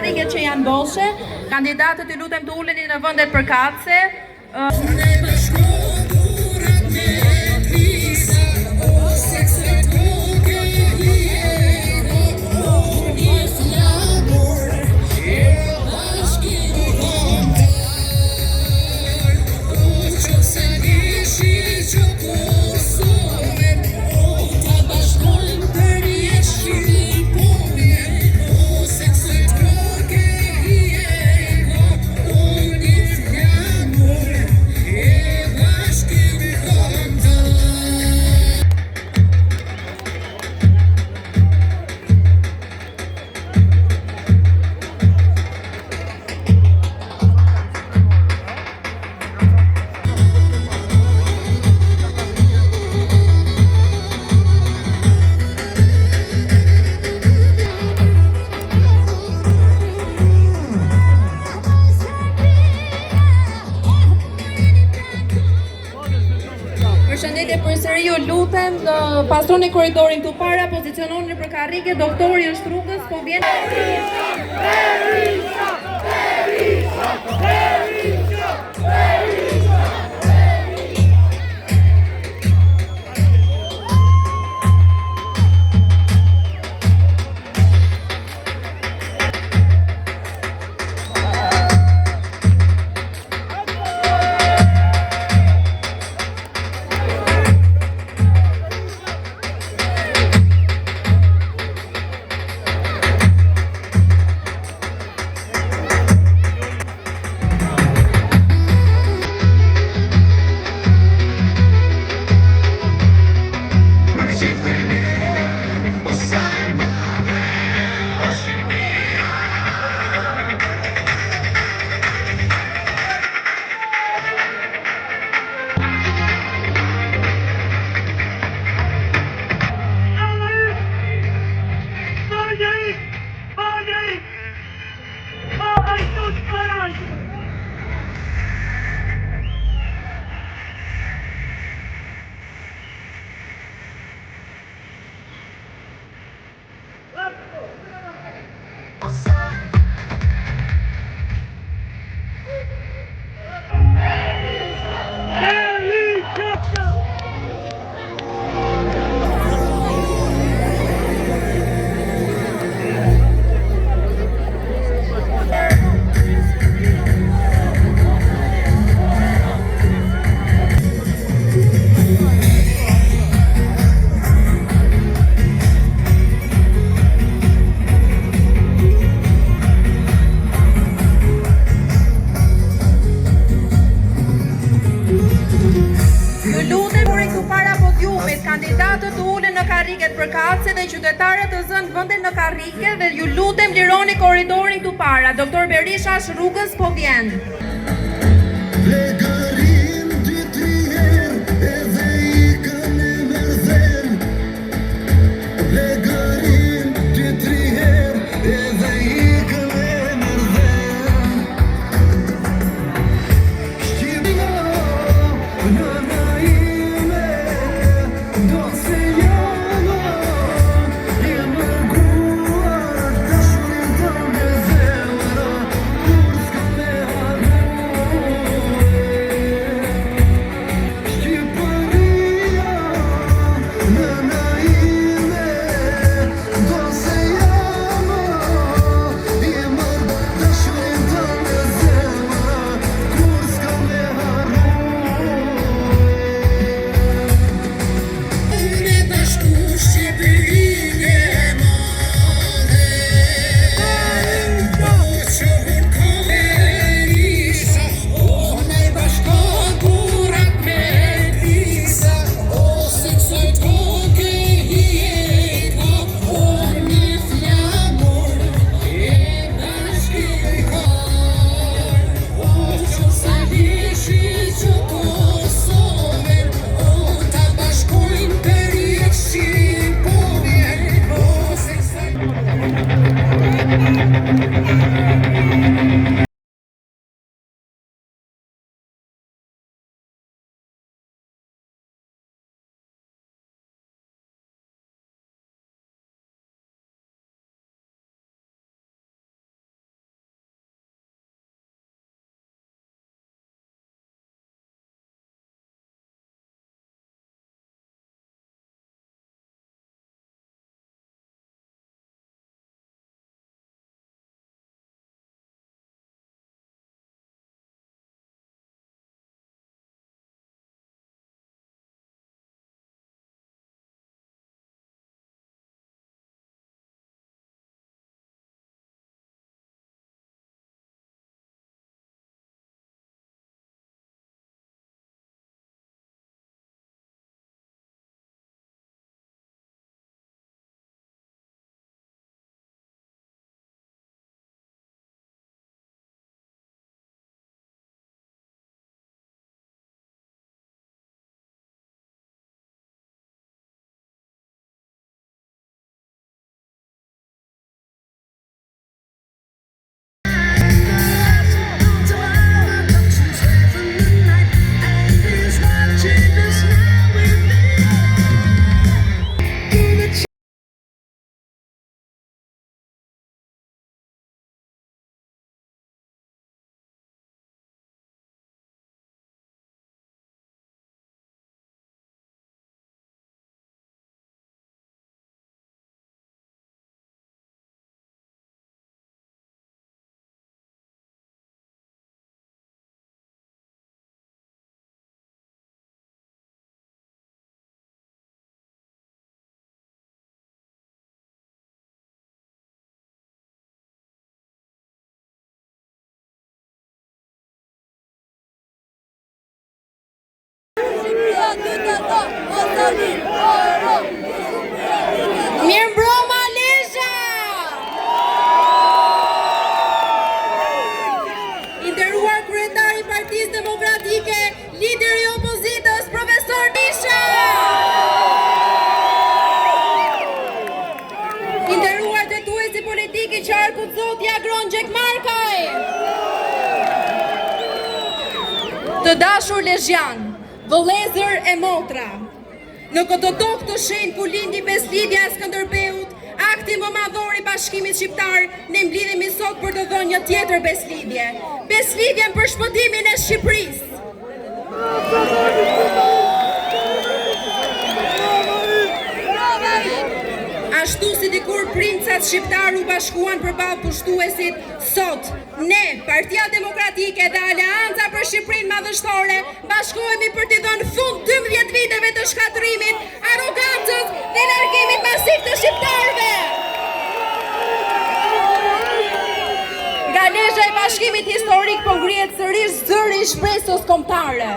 karriget që janë boshe, kandidatët ju lutem të uleni në vendet përkatëse. Përshëndetje përsëri, ju lutem pastroni korridorin këtu para, poziciononi nëpër karrige, doktori është rrugës, po vjen. Kandidatët ulen në karriget përkatëse dhe qytetarët të zënë vende në karrige dhe ju lutem lironi korridorin këtu para. Doktor Berisha është rrugës, po vjen. Mirëmbrëma Lezhë! I nderuar kryetari i Partisë Demokratike, lideri i opozitës, profesor Nisha! I nderuar detyuesi politik i qarkut zotja Agron Gjekmarkaj! Të dashur lezhjan, vëllezër e motra, në këtë tokë të shenjtë ku lindi beslidhja e Skënderbeut, akti më madhor i Bashkimit Shqiptar, ne mblidhemi sot për të dhënë një tjetër beslidhje, beslidhjen për shpëtimin e Shqipërisë. Ashtu si dikur princat shqiptar u bashkuan përballë pushtuesit, sot ne, Partia Demokratike dhe Aleanca për Shqipërinë Madhështore, bashkohemi për t'i dhënë fund 12 viteve të shkatërimit, arrogancës dhe largimit masiv të shqiptarëve. Nga Lezhë e Bashkimit Historik po ngrihet sërish zëri i shpresës kombëtare.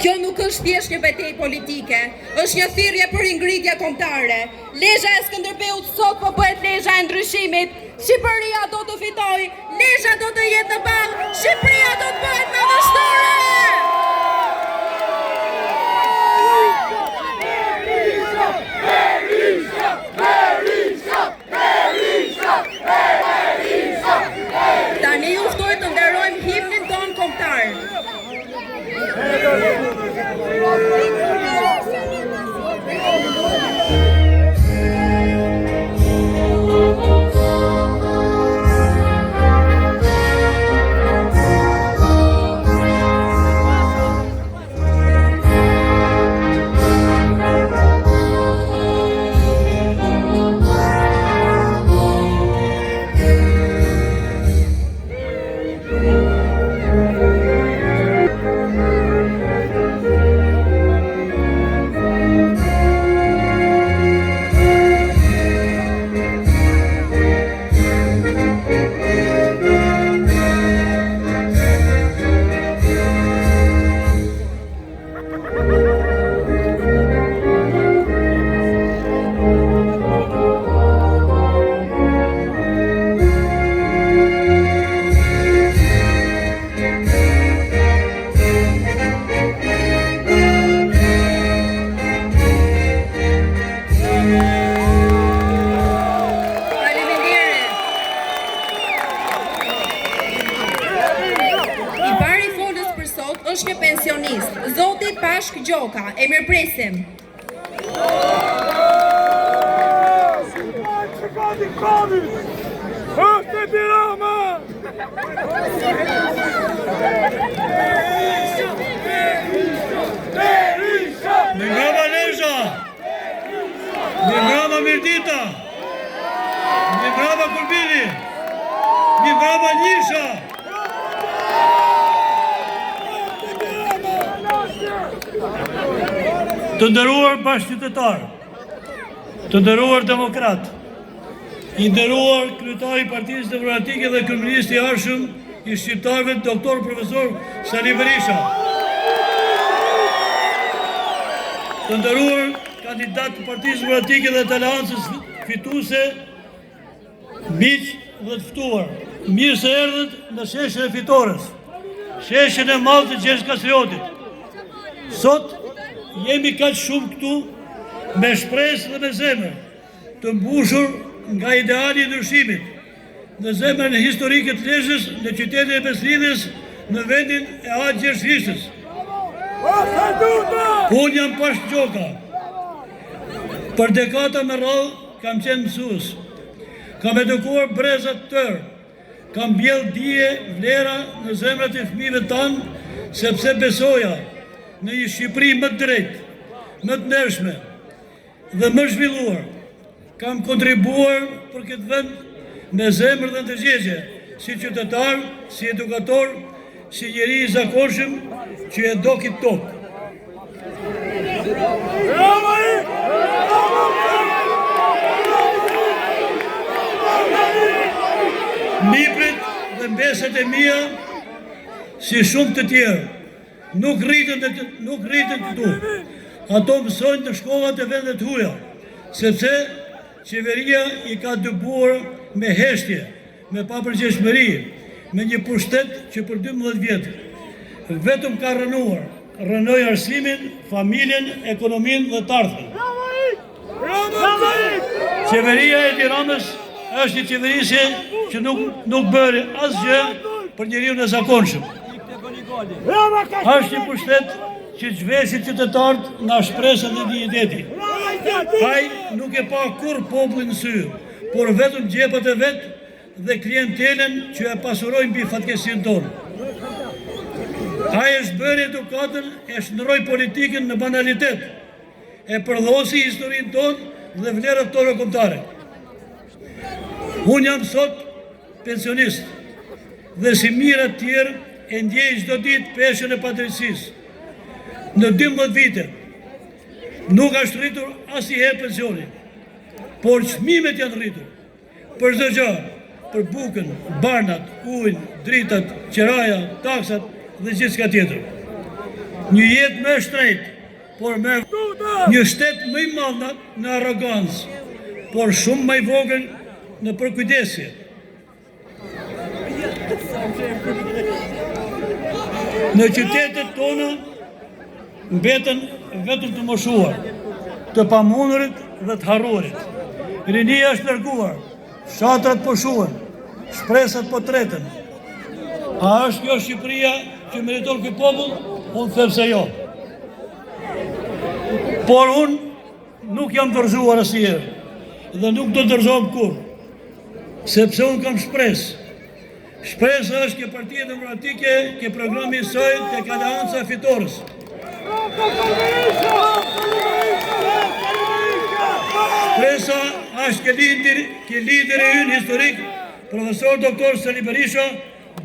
Kjo nuk është thjesht një betejë politike, është një thirrje për ngritje kombëtare. Lezhja e Skënderbeut sot po bëhet Lezhja e ndryshimit. Shqipëria do të fitojë, Lezhja do të jetë në ballë, Shqipëria do të bëhet madhështore. Tani ju ftoj të nderojmë himnin ton kombëtar. Është një pensionist, Zoti Pashk Gjoka, e mirëpresim. Mi mbrëma Lezhë, mi mbrëma Mirdita, mi mbrëma Kurbili, mi mbrëma Nisha. Të nderuar bashkëqytetar, të nderuar demokrat, i nderuar kryetari i Partisë Demokratike dhe kryeministri i arshëm i shqiptarëve, doktor profesor Sali Berisha. Të nderuar kandidat të Partisë Demokratike dhe të Aleancës fituese, miq dhe të ftuar, mirë se erdhët në sheshin e fitores, sheshin e madh të Gjergj Kastriotit. Sot jemi kaq shumë këtu me shpresë dhe me zemër të mbushur nga ideali i ndryshimit, në zemrën historike të Lezhës, në qytetin e Beslidhjes, në vendin e Aq Gjergjishës. Unë jam Pashk Gjoka. Për dekada me radhë kam qenë mësues. Kam edukuar breza të tërë. Kam bjell dije, vlera në zemrat e fëmijëve tanë, sepse besoja në një Shqipëri më të drejtë, më të ndershme dhe më zhvilluar. Kam kontribuar për këtë vend me zemër dhe ndërgjegje, si qytetar, si edukator, si njeri i zakonshëm që e do këtë tokë. Niprit dhe mbeset e mia, si shumë të tjerë, nuk rritën këtu. Ato mësojnë në shkollat e vendet huaja, sepse qeveria i ka dëbuar me heshtje, me papërgjegjshmëri, me një pushtet që për 12 vjetë vetëm ka rënoi arsimin, familjen, ekonominë dhe të ardhmen. Qeveria e Tiranës është një qeverisje që nuk bëri asgjë për njeriu e zakonshëm. Është një pushtet që zhvesit qytetarët nga shpresën dhe digniteti. Ai nuk e pa kur popullin në sy, por vetëm gjepat e vet dhe klientelen që e pasurojnë mbi fatkeqësinë tonë. Ai është bërë edukatën, e shndroi politikën në banalitet, e përdhosi historinë tonë dhe vlerat tona kombëtare. Unë jam sot pensionist dhe si mirë të tjerë e ndjej çdo ditë peshën e padrejtësisë. Në 12 vite nuk është rritur asnjëherë pensioni, por çmimet janë rritur. Për çdo gjë, për bukën, barnat, ujin, dritat, qeraja, taksat dhe gjithçka tjetër. Një jetë më shtrejtë, por me një shtet më i madh në arrogancë, por shumë më i vogël në përkujdesje. Në qytetet tona mbeten vetëm të moshuar, të pamundurit dhe të harruarit. Rinia është larguar, fshatrat po shuhen, shpresat po treten. A është kjo Shqipëria që meriton ky popull? Unë them se jo. Por unë nuk jam dorëzuar asnjëherë dhe nuk do dorëzohem kurrë, sepse unë kam shpresë. Shpresa është ke Partia Demokratike, ke programi i saj, ke Aleanca Fitores. Shpresa është ke lideri ynë historik, profesor doktor Sali Berisha,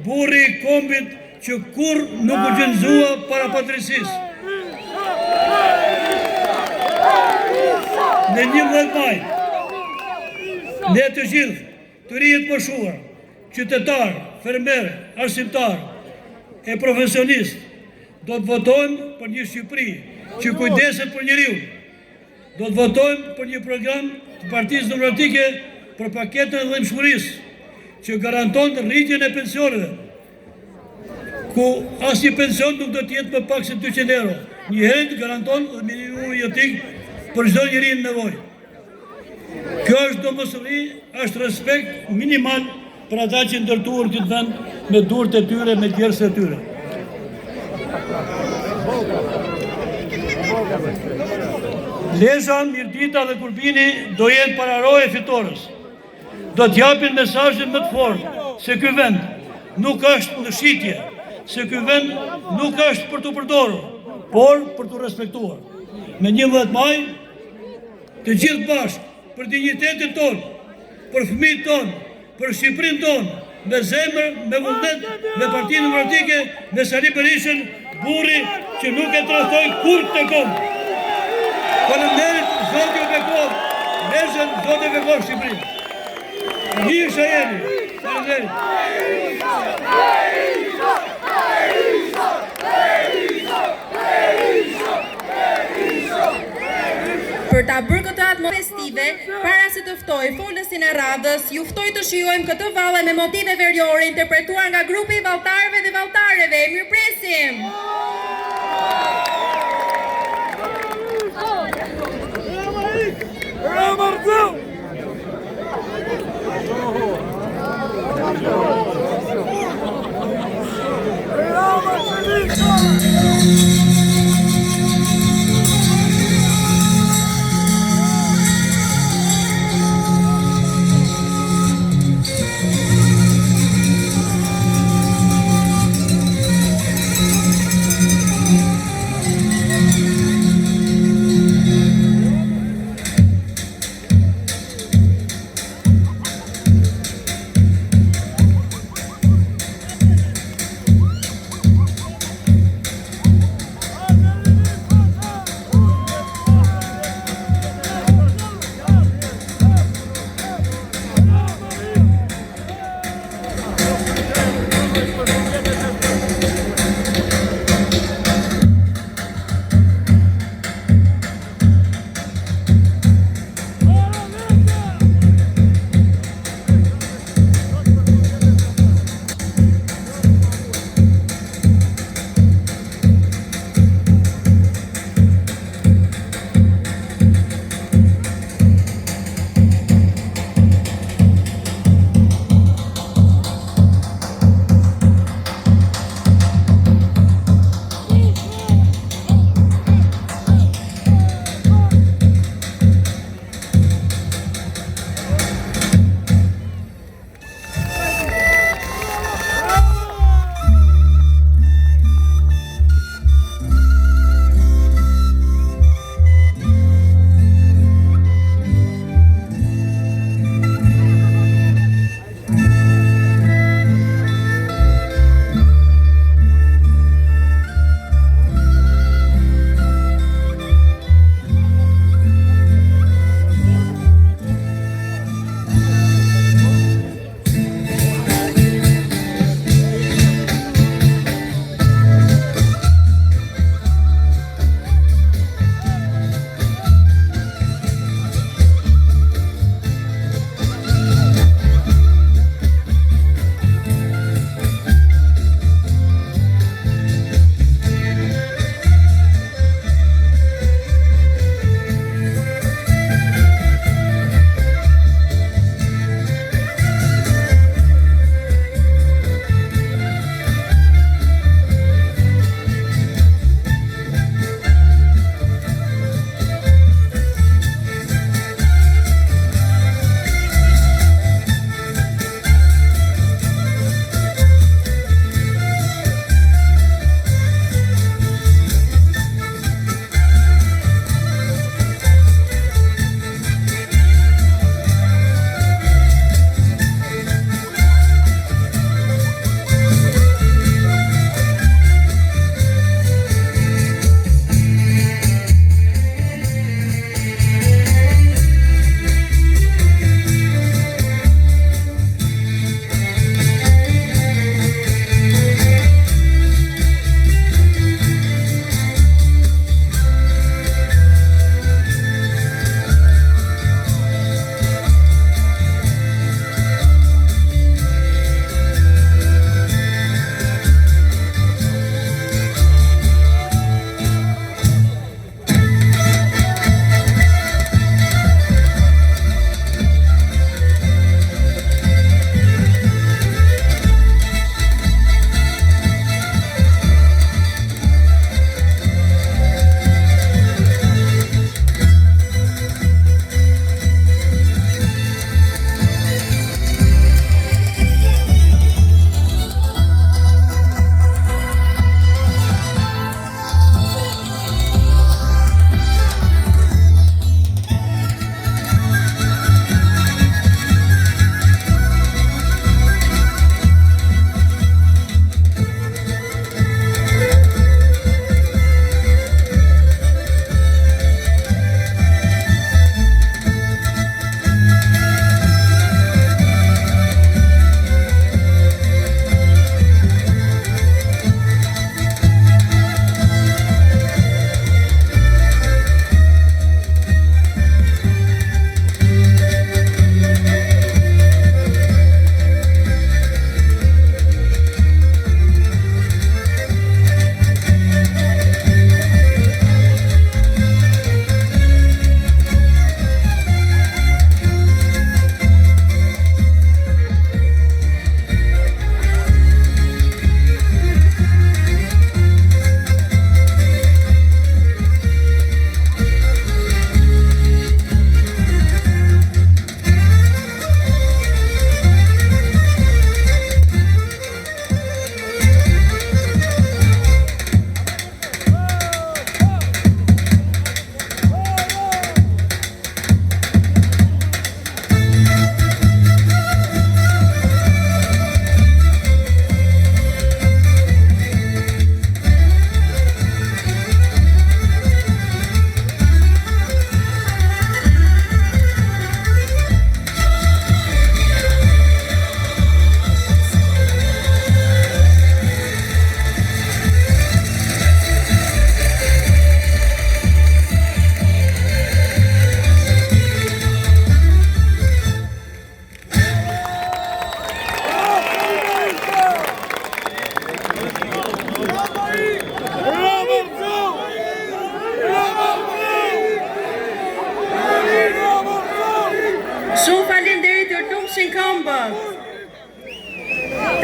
burri i kombit që kur nuk u gjenzua para padrejtësisë. Në 11 maj, ne të gjithë, të rinjtë moshuar, qytetar, fermer, arsimtar e profesionist, do të votojmë për një Shqipëri që kujdeset për njeriu. Do të votojmë për një program të Partisë Demokratike për paketën e dhëmshmërisë që garanton rritjen e pensioneve, ku asnjë pension nuk do të jetë më pak se 200 euro. Një herë garanton minimumi jetik për çdo njeri në nevojë. Kjo është domosdoshmëri, është respekt minimal për ata që ndërtuar këtë vend me durët e tyre, me djersët e tyre. Leza, Mirdita dhe Kurbini do jenë pararoje fitores. Do t'japin mesazhin më të fortë se ky vend nuk është në shitje, se ky vend nuk është për të përdorur, por për të respektuar. Me 11 maj, të gjithë bashkë, për dignitetin tonë, për fëmijët tonë, për Shqipërinë tonë, me zemër, me vullnet, me Partinë Demokratike, me Sali Berishën, burri që nuk e tradhtoi kurrë të kombë. Faleminderit, Zoti ju bekoj, lezën Zoti ju bekoj Shqipërinë. Mirë që jeni. Faleminderit. Për ta bërë këtë atmosferë festive, para se të ftoj folësin e radhës, ju ftoj të shijojmë këtë valle me motive veriore interpretuar nga grupi i valltarëve dhe valltareve. Mirëpresim!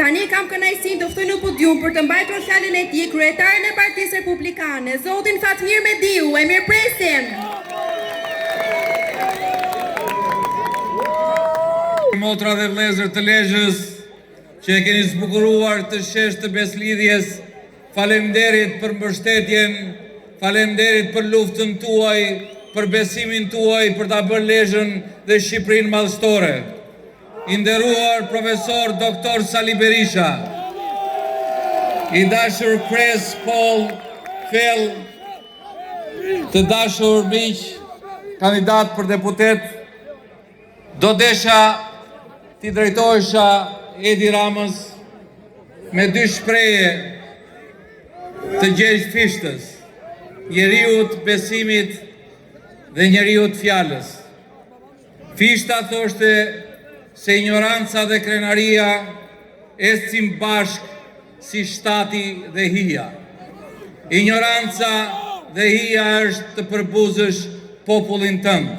Tani kam kënaqësinë të ftoj në podium për të mbajtur fjalën e tij kryetarin e Partisë Republikane, zotin Fatmir Mediu. E mirëpresim. Motra dhe vëllezër të Lezhës, që e keni zbukuruar të shesh të beslidhjes, faleminderit për mbështetjen, faleminderit për luftën tuaj, për besimin tuaj për ta bërë Lezhën dhe Shqipërinë madhështore. I nderuar profesor doktor Sali Berisha, i dashur Kres Paul Fell, të dashur miq, kandidat për deputet, do desha t'i drejtohesha Edi Ramës me dy shpreje të Gjergj Fishtës, njeriu të besimit dhe njeriu të fjalës. Fishta thoshte se ignoranca dhe krenaria ecin bashk si shtati dhe hija. Ignoranca dhe hija është të përbuzësh popullin tënd.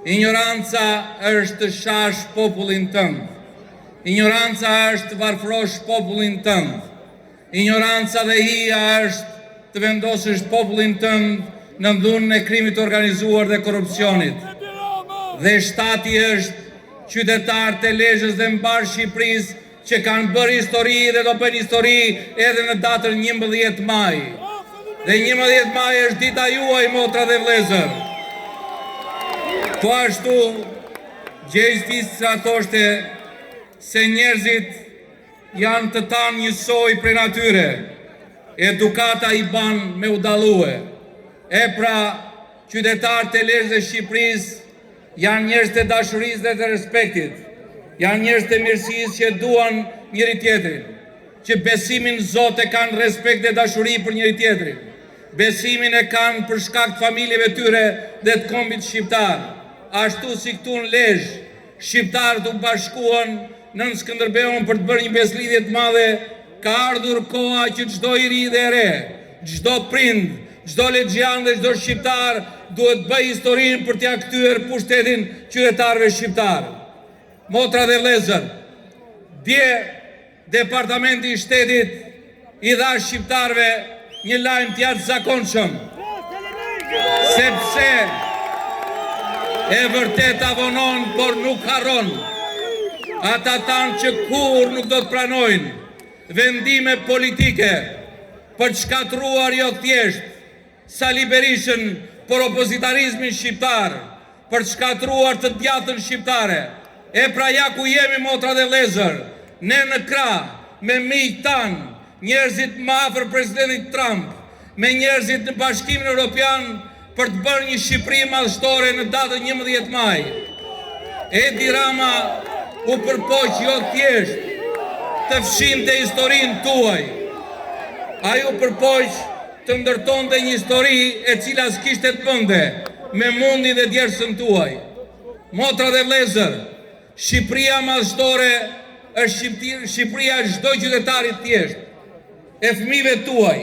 Ignoranca është të shash popullin tënd. Ignoranca është të varfërosh popullin tënd. Ignoranca dhe hija është të vendosësh popullin tënd në dhunën e krimit organizuar dhe korrupsionit. Dhe shtati është qytetarët e Lezhës dhe mbar Shqipërisë që kanë bërë histori dhe do bëjnë histori edhe në datën 11 maj. Dhe 11 maj është dita juaj, motra dhe vëllezër. Po ashtu, Gjergj Fistra thoshte se njerëzit janë të tanë njësoj prej natyre, edukata i ban me u dallue. E pra, qytetarët e Lezhës dhe Shqipërisë janë njerëz të dashurisë dhe të respektit, janë njerëz të mirësisë që duan njëri tjetrin, që besimin në Zot e kanë respekt dhe dashuri për njëri tjetrin, besimin e kanë për shkak të familjeve tyre dhe të kombit shqiptar. Ashtu si këtu në Lezhë, shqiptarët u bashkuan nën Skënderbeun për të bërë një beslidhje të madhe, ka ardhur koha që çdo i ri dhe re, çdo prind, çdo lexhian dhe çdo shqiptar duhet bëj historinë për t'ia kthyer pushtetin qytetarëve shqiptar. Motra dhe vëllezër, dje Departamenti i Shtetit i dha shqiptarëve një lajm të jashtëzakonshëm, sepse e vërtet avonon, por nuk harron. Ata tanë që kur nuk do të pranojnë vendime politike për të shkatruar jo thjesht Sali Berishën për opozitarizmin shqiptar, për të shkatruar të djatën shqiptare. E pra ja ku jemi, motra dhe vëllezër, ne në krah, me miq tanë, njerëzit më afër presidentit Trump, me njerëzit në Bashkimin Evropian për të bërë një Shqipëri madhështore në datën 11 maj. Edi Rama u përpoq jo thjesht të fshinte historinë tuaj. Ai u përpoq të ndërtonte një histori e cila s'kishte të bënte me mundin dhe djersën tuaj. Motra dhe vëllezër, Shqipëria madhështore është Shqipëria e çdo qytetari thjesht, e fëmijëve tuaj,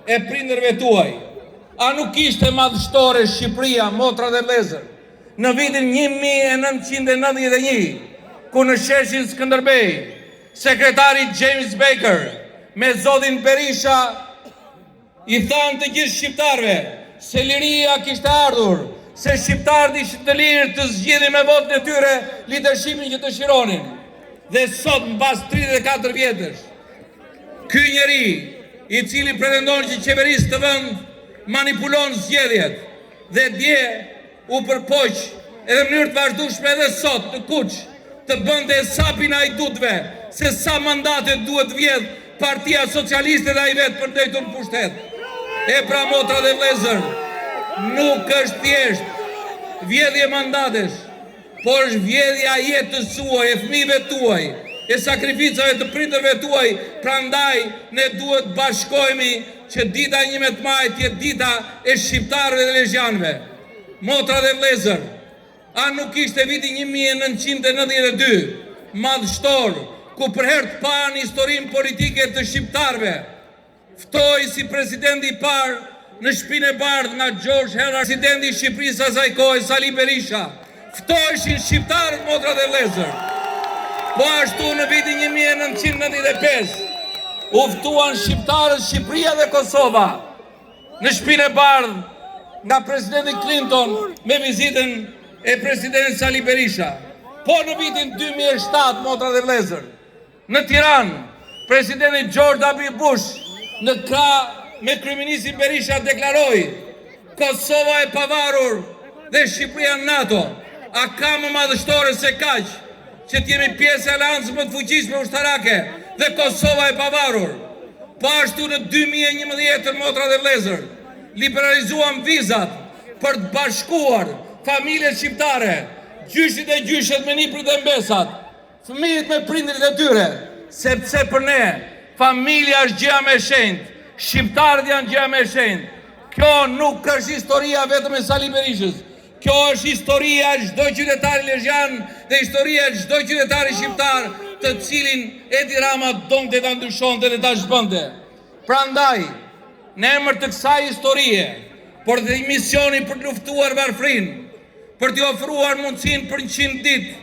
e prindërve tuaj. A nuk ishte madhështore Shqipëria, motra dhe vëllezër, në vitin 1991, ku në sheshin Skënderbej, sekretari James Baker me zotin Berisha i thanë të gjithë shqiptarëve se liria kishte ardhur, se shqiptarët ishin të lirë të zgjidhin me votën e tyre lidershimin që dëshironin. Dhe sot mbas 34 vjetësh, ky njeri i cili pretendon që qeverisë të vend manipulon zgjedhjet dhe dje u përpoq edhe në mënyrë të vazhdueshme edhe sot në Kuq të bënte sapin hajdutëve se sa mandate duhet vjedh Partia Socialiste dhe ai vetë për drejtur në pushtet. E pra, motra dhe vëllezër, nuk është thjesht vjedhje mandatesh, por është vjedhja jetës suaj, e fëmijëve tuaj, e sakrificave të prindërve tuaj. Prandaj ne duhet bashkohemi që dita 11 maj të jetë dita e shqiptarëve dhe lezhjanëve. Motra dhe vëllezër, a nuk ishte viti 1992 madhështor, ku për herë të parë në historinë politike të shqiptarëve ftoi si presidenti i parë në Shtëpinë e Bardhë nga George Herrera, presidenti i Shqipërisë asaj kohe Sali Berisha. Ftoheshin shqiptarët, motra dhe vëllezër. Po ashtu në vitin 1995 u ftuan shqiptarët Shqipëria dhe Kosova në Shtëpinë e Bardhë nga presidenti Clinton me vizitën e presidentit Sali Berisha. Po në vitin 2007, motra dhe vëllezër, në Tiranë, presidenti George W. Bush në krah me kryeministin Berisha deklaroi: Kosova e pavarur dhe Shqipëria në NATO. A ka më madhështore se kaq që t'jemi pjesë e aleancës më të fuqishme ushtarake dhe Kosova e pavarur? Po ashtu në 2011, motra dhe vëllezër, liberalizuam vizat për të bashkuar familjet shqiptare, gjyshit e gjyshet me niprit dhe mbesat, fëmijët me prindrit e tyre, sepse për ne familja është gjëja më e shenjtë, shqiptarët janë gjëja më e shenjtë. Kjo nuk është historia vetëm e Sali Berishës. Kjo është historia e çdo qytetari lezhjan dhe historia e çdo qytetari shqiptar, të cilin Edi Rama donte ta ndryshonte dhe ta zhbënte. Prandaj, në emër të kësaj historie, por dhe misioni për të luftuar varfrinë, për t'i ofruar mundësinë për 100 ditë,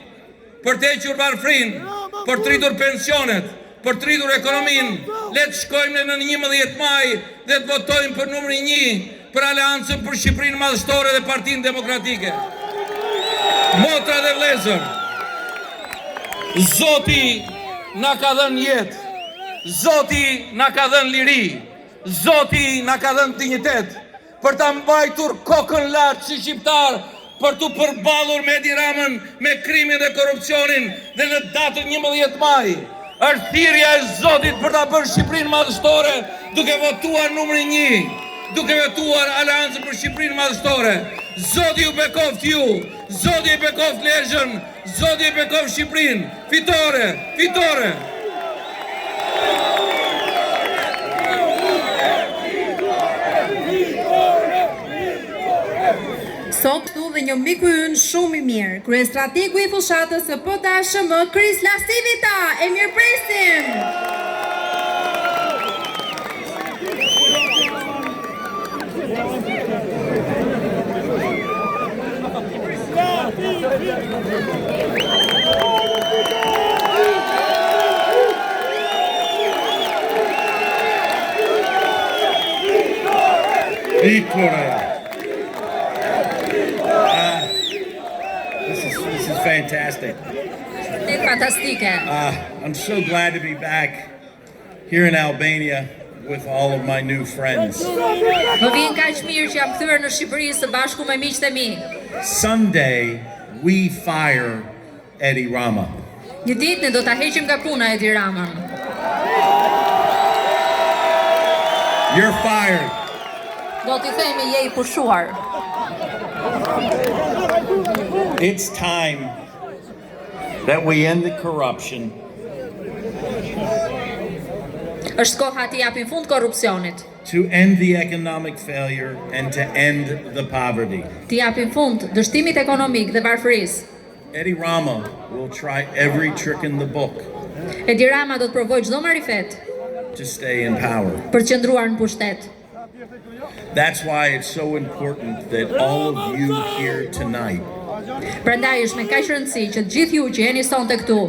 për të hequr varfrinë, për të rritur pensionet, për të rritur ekonominë, le të shkojmë në 11 maj dhe të votojmë për numrin 1 për Aleancën për Shqipërinë Madhështore dhe Partinë Demokratike. Motra dhe vëllezër, Zoti na ka dhënë jetë, Zoti na ka dhënë liri, Zoti na ka dhënë dinjitet për ta mbajtur kokën lart si shqiptar, për të përballur me Edi Ramën, me krimin dhe korrupsionin, dhe në datën 11 maj është thirrja e Zotit për ta bërë Shqipërinë Madhështore duke votuar numrin 1, duke votuar Aleancën për Shqipërinë Madhështore. Zoti ju bekoft ju, Zoti ju bekoft Lezhën, Zoti ju bekoft Shqipërinë. Fitore, fitore. Sot këtu dhe një miku ynë shumë i mirë, kryestrategu i fushatës së PDASHM, Kris Lasivita, e mirëpresim! This is fantastic. Fantastike. I'm so glad to be back here in Albania with all of my new friends. Më vjen kaq mirë që jam kthyer në Shqipëri së bashku me miqtë e mi. Sunday we fire Edi Rama. Një ditë ne do ta heqim nga puna Edi Ramën. You're fired. Do t'i themi je I pushuar. It's time that we end the corruption. Është koha t'i japim fund korrupsionit. To end the economic failure and to end the poverty. T'i japim fund dështimit ekonomik dhe varfërisë. Edi Rama will try every trick in the book Edi Rama do të provojë çdo marifet to stay in power. për të qëndruar në pushtet. That's why it's so important that all of you here tonight Prandaj është me kaq rëndësi që të gjithë ju që jeni sonte këtu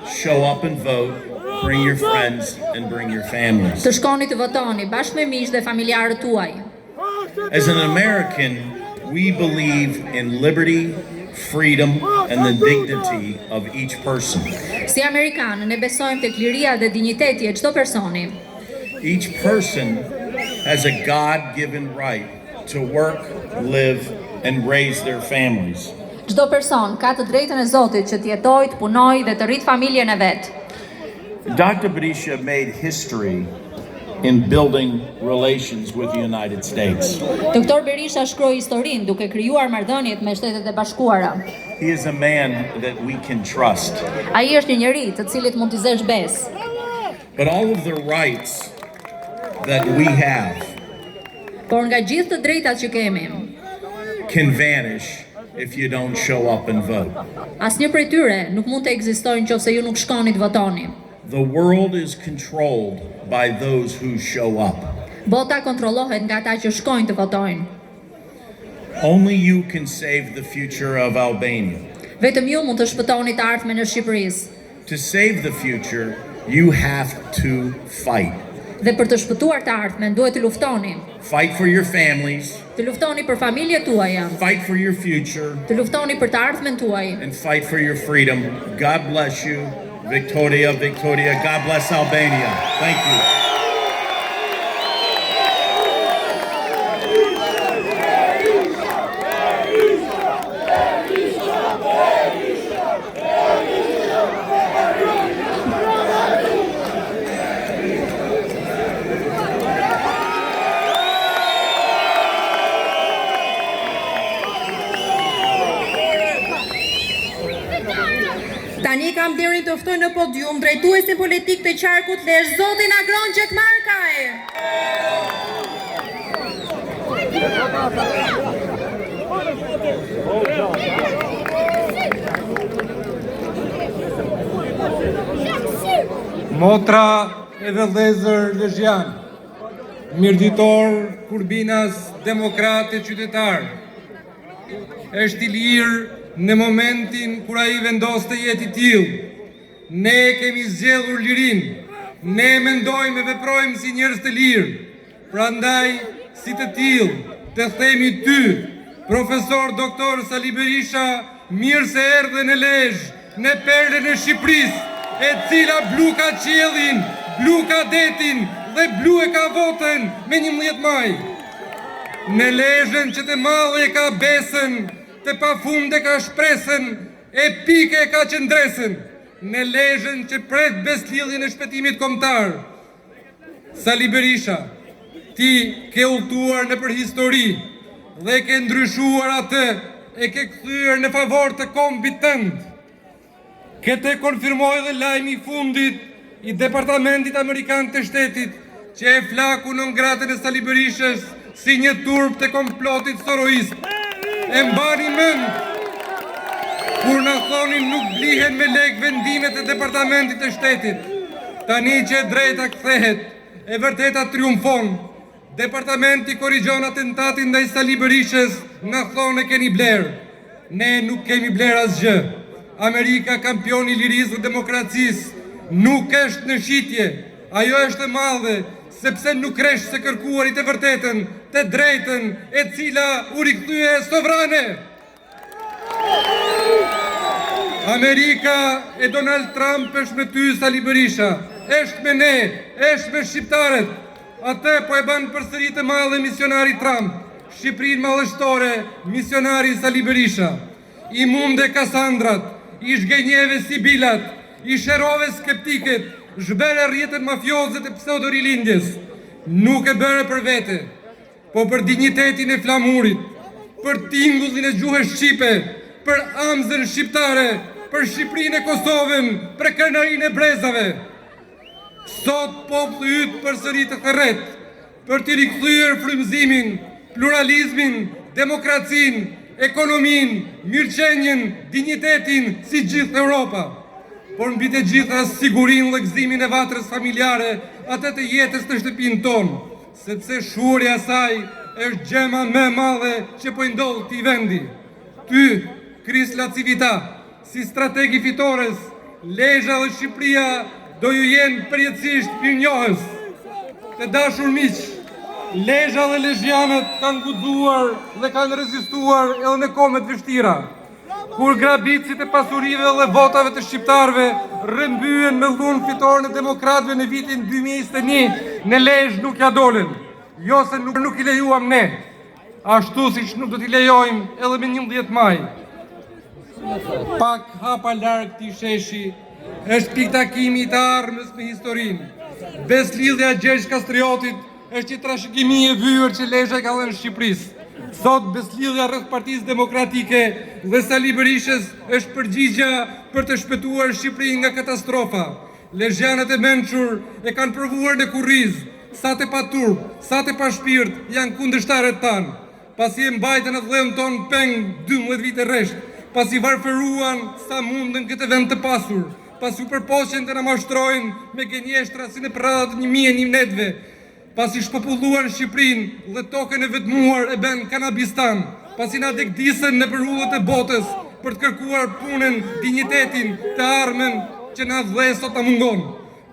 show up and vote, bring your friends and bring your families. të shkoni të votoni bashkë me miq dhe familjarët tuaj. As an American, we believe in liberty, freedom and the dignity of each person. Si amerikanë ne besojmë tek liria dhe dinjiteti e çdo personi. Each person has a God-given right to work, live and raise their families. Çdo person ka të drejtën e Zotit që të jetojë, të punojë dhe të rritë familjen e vet. Dr. Berisha made history in building relations with the United States. Doktor Berisha shkroi historinë duke krijuar marrëdhëniet me Shtetet e Bashkuara. He is a man that we can trust. Ai është një njeri të cilit mund t'i zesh besë. But all of the rights that we have Por nga gjithë të drejtat që kemi, can vanish if you don't show up and vote. asnjë prej tyre nuk mund të ekzistojnë nëse ju nuk shkoni të votoni. The world is controlled by those who show up. Bota kontrollohet nga ata që shkojnë të votojnë. Only you can save the future of Albania. Vetëm ju mund të shpëtoni të ardhmen e Shqipërisë. To save the future, you have to fight. Dhe për të shpëtuar të ardhmen, duhet të luftoni. Fight for your families, Të luftoni për familjet tuaja, fight for your future, të luftoni për të ardhmen tuaj. and fight for your freedom. God bless you. Victoria, Victoria. God bless Albania. Thank you. Tani kam derin të ftoj në podium drejtuesin politik të qarkut Lesh zotin Agron Gjekmarkaj. Motra e vëllezër Lezhjan, mirëditor, kurbinas, demokrat e qytetar, është i lirë në momentin kur ai vendos të jetë i tillë. Ne kemi zgjedhur lirin, ne mendojmë e veprojmë si njerëz të lirë. Prandaj, si të tillë, të themi ty, profesor doktor Sali Berisha, mirë se erdhe në Lezhë, në perlën e Shqipërisë, e cila blu ka qiellin, blu ka detin dhe blu e ka votën me 11 maj. Në Lezhën që të madhe ka besën, të pafunde ka shpresën, e pike ka qëndresën. Në Lezhën që pret beslidhjen e shpëtimit kombëtar. Sali Berisha, ti ke udhëtuar në përhistori dhe ke ndryshuar atë, e ke kthyer në favor të kombit tënd. Këtë konfirmoi dhe lajmi i fundit i Departamentit Amerikan të Shtetit, që e flaku non grata e Sali Berishës si një turp të komplotit soroist. E mbani mend kur na thonin nuk blihen me lek vendimet e Departamentit të Shtetit. Tani që e drejta kthehet, e vërteta triumfon. Departamenti korrigjon atentatin ndaj Sali Berishës, na thonë keni bler. Ne nuk kemi bler asgjë. Amerika, kampioni i lirisë dhe demokracisë, nuk është në shitje. Ajo është e madhe, sepse nuk rresh se kërkuarit e vërtetën, të drejtën, e cila u rikthye sovrane. Amerika e Donald Trump është me ty, Sali Berisha, është me ne, është me shqiptarët. Atë po e ban përsëri të madhe misionari Trump, Shqipërinë madhështore, misionari Sali Berisha. I munde Kasandrat, i shgënjeve Sibilat, i sherove skeptiket, zhbere rrjetën mafiozët e pseudorilindjes. Nuk e bëre për vete, po për dignitetin e flamurit, për tingullin e gjuhës shqipe, për amzën shqiptare, për Shqipërinë e Kosovën, për krenarinë e brezave. Sot populli yt përsëri të thërret për t'i rikthyer frymëzimin, pluralizmin, demokracinë, ekonominë, mirëqenjen, dignitetin si gjithë Europa. Por mbi të gjitha sigurinë dhe gëzimin e vatrës familjare, atë të jetës të shtëpinë tonë, sepse shurja saj është gjema më e madhe që po i ndodh këtij vendi. Ty, Kris Lacivita, si strategi fitores, Lezhë dhe Shqipëria do ju jenë përjetësisht mirënjohës. Të dashur miq, Lezhë dhe lezhjanët kanë guxuar dhe kanë rezistuar edhe në kohë të vështira. Kur grabitësit e pasurive dhe votave të shqiptarve rrëmbyen me dhunë fitoren e demokratëve në vitin 2021, në Lezhë nuk ja dolën. Jo se nuk i lejuam ne, ashtu siç nuk do t'i lejojmë edhe me 11 maj. Pak hapa larg këtij sheshi është piktakimi i të armës me historinë. Beslidhja Gjergj Kastriotit është një trashëgimi e vyer që Lezhë ka dhënë Shqipërisë. Sot beslidhja rreth Partisë Demokratike dhe Sali Berishës është përgjigja për të shpëtuar Shqipërinë nga katastrofa. Lezhjanët e mençur e kanë provuar në kurriz, sa të pa turp, sa të pa shpirt janë kundërshtarët tanë. Pasi e mbajtën atë dheun ton peng 12 vite rresht, pasi varfëruan sa mundën këtë vend të pasur, pasi u përpoqen të na mashtrojnë me gënjeshtra si në përradhat 1001 netve, pasi shpopulluan Shqipërinë dhe tokën e vetmuar e bën Kanabistan, pasi na degdisën në përhullët e botës për të kërkuar punën, dignitetin, të armën që na dhe sot na mungon.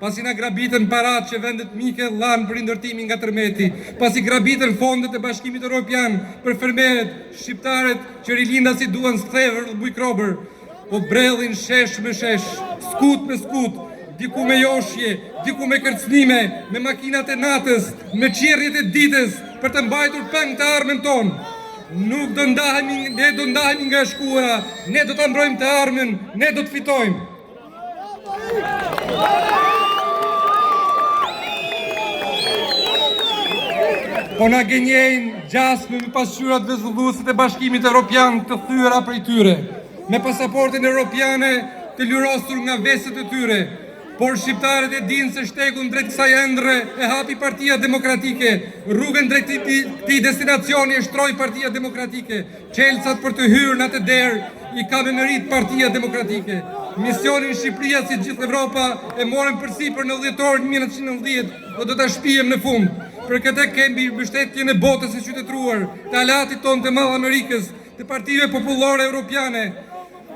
Pasi na grabitën parat që vendet mike lanë për ndërtimin nga tërmeti, pasi grabitën fondet e Bashkimit Evropian për fermeret, shqiptarët që rilindasit duan sthevër dhe bujkrobër, po brellin shesh me shesh, skut me skut, diku me joshje, diku me kërcnime, me makinat e natës, me qirjet e ditës, për të mbajtur peng të armën tonë. Nuk do ndahemi, ne do ndahemi nga shkuara, ne do të mbrojmë të armën, ne do të fitojmë. Po na gënjejnë gjasme me pasqyrat vezulluese të Bashkimit Evropian të thyera prej tyre, me pasaportën evropiane të lyrosur nga veset e tyre, por shqiptarët e dinë se shtekun drejt kësaj endre e hapi Partia Demokratike, rrugën drejt këtij destinacioni e shtroi Partia Demokratike, çelësat për të hyrë në atë derë i ka me merit Partia Demokratike. Misionin Shqipëria si gjithë Evropa e morën përsipër në dhjetorin 1990 dhe do ta shpijem në fund. Për këtë kemi mbështetjen e botës së qytetëruar, të aleatit tonë të Madh Amerikës, të partive popullore europiane,